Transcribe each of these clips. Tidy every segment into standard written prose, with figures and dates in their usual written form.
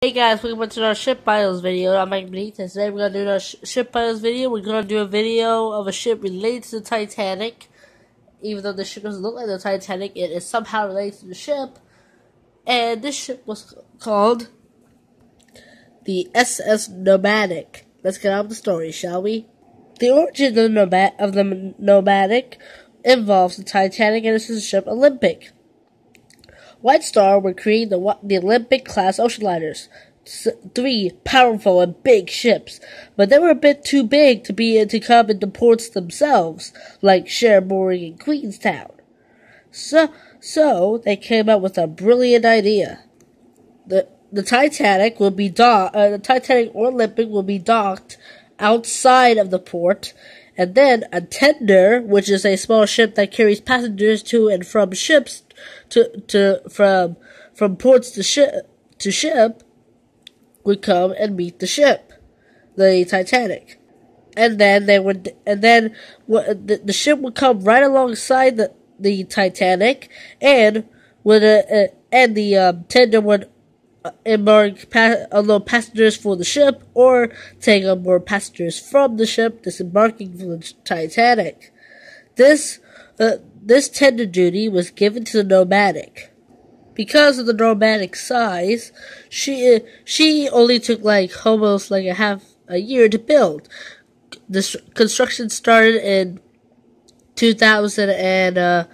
Hey guys, welcome back to our ship bios video. I'm Mike Benitez. Today we're going to do our ship bios video. We're going to do a video of a ship related to the Titanic. Even though the ship doesn't look like the Titanic, it is somehow related to the ship. And this ship was called the SS Nomadic. Let's get on with the story, shall we? The origin of the Nomadic involves the Titanic and its sister ship Olympic. White Star were creating the Olympic-class ocean liners, 3 powerful and big ships, but they were a bit too big to come into ports themselves, like Cherbourg and Queenstown. So they came up with a brilliant idea. The Titanic or Olympic will be docked outside of the port, and then a tender, which is a small ship that carries passengers to and from ships from ports to ship, would come and meet the ship, the Titanic, and then the ship would come right alongside the Titanic, and the tender would unload passengers for the ship, or take on more passengers from the ship disembarking from the Titanic. This tender duty was given to the Nomadic. Because of the Nomadic size, she only took almost a year to build. This construction started in 2000 and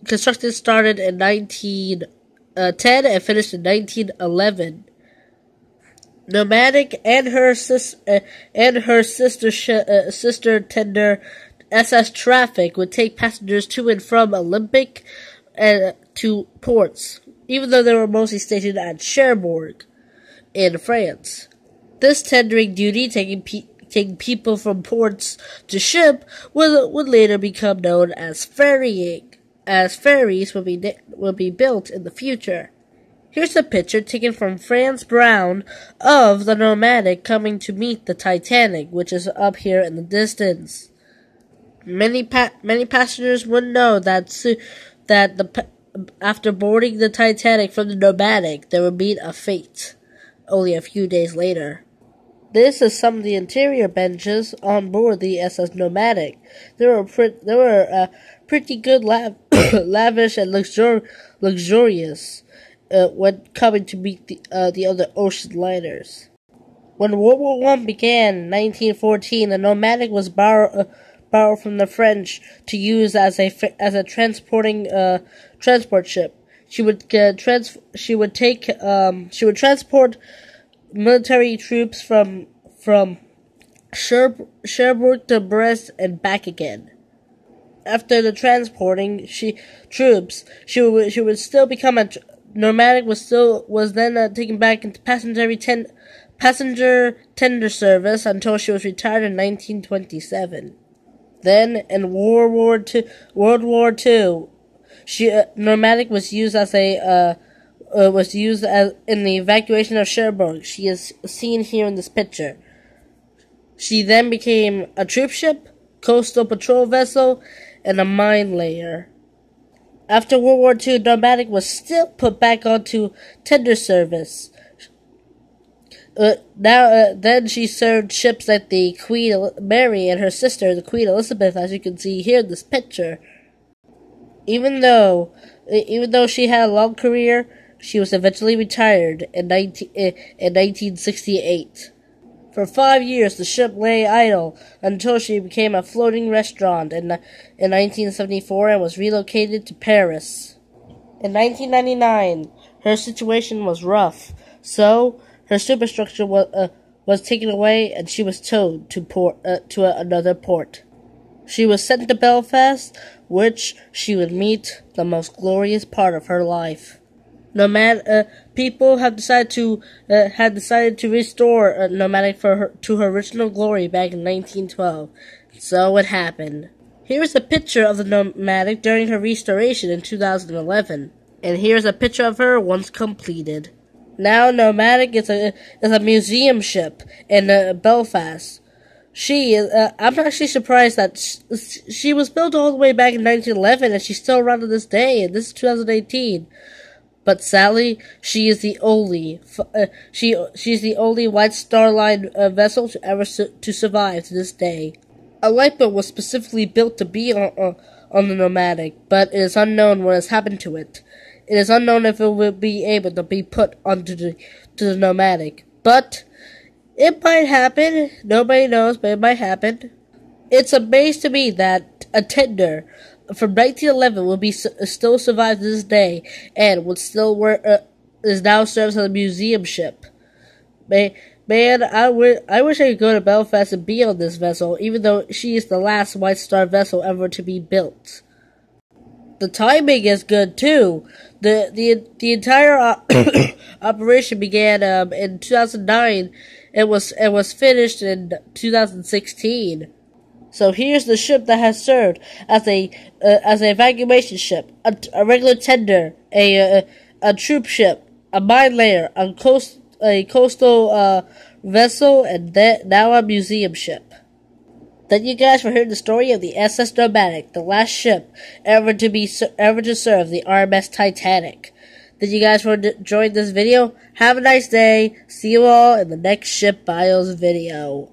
construction started in 1910 and finished in 1911. Nomadic and her sister tender SS Traffic would take passengers to and from Olympic to ports, even though they were mostly stationed at Cherbourg in France. This tendering duty, taking people from ports to ship, would later become known as ferrying, as ferries will be built in the future. Here's a picture taken from Franz Brown of the Nomadic coming to meet the Titanic, which is up here in the distance. Many passengers would know that after boarding the Titanic from the Nomadic, they would meet a fate only a few days later. This is some of the interior benches on board the SS Nomadic. They were pretty good, lavish, and luxurious when coming to meet the other ocean liners. When World War I began in 1914, the Nomadic was borrowed from the French to use as a transport ship. She would transport military troops from Cherbourg to Brest and back again. After the transporting she would still become a Nomadic. Was then taken back into passenger tender service until she was retired in 1927. Then, in World War II, Nomadic was used in the evacuation of Cherbourg. She is seen here in this picture. She then became a troopship, coastal patrol vessel, and a minelayer. After World War II, Nomadic was still put back onto tender service. Then she served ships like the Queen Mary and her sister, the Queen Elizabeth, as you can see here in this picture. Even though she had a long career, she was eventually retired in 1968. For 5 years, the ship lay idle until she became a floating restaurant in 1974 and was relocated to Paris. In 1999, her situation was rough, so her superstructure was taken away, and she was towed to another port. She was sent to Belfast, which she would meet the most glorious part of her life. People have decided to restore Nomadic to her original glory back in 1912. So it happened. Here is a picture of the Nomadic during her restoration in 2011, and here's a picture of her once completed. Now Nomadic is a museum ship in Belfast. I'm actually surprised that she was built all the way back in 1911 and she's still around to this day, and this is 2018. But Sally, she is the only she's the only White Star Line vessel to ever to survive to this day. A lifeboat was specifically built to be on the Nomadic, but it is unknown what has happened to it. It is unknown if it will be able to be put onto the Nomadic, but it might happen. Nobody knows, but it might happen. It's amazing to me that a tender from 1911 will be still survive to this day and would still work. Is now serves as a museum ship. Man, I wish I could go to Belfast and be on this vessel, even though she is the last White Star vessel ever to be built. The timing is good too. The entire operation began in 2009. It was finished in 2016. So here's the ship that has served as an evacuation ship, a regular tender, a troopship, a minelayer, a coastal vessel, and now a museum ship. Thank you guys for hearing the story of the SS Nomadic, the last ship ever to serve the RMS Titanic. Thank you guys for enjoying this video. Have a nice day. See you all in the next Ship Bios video.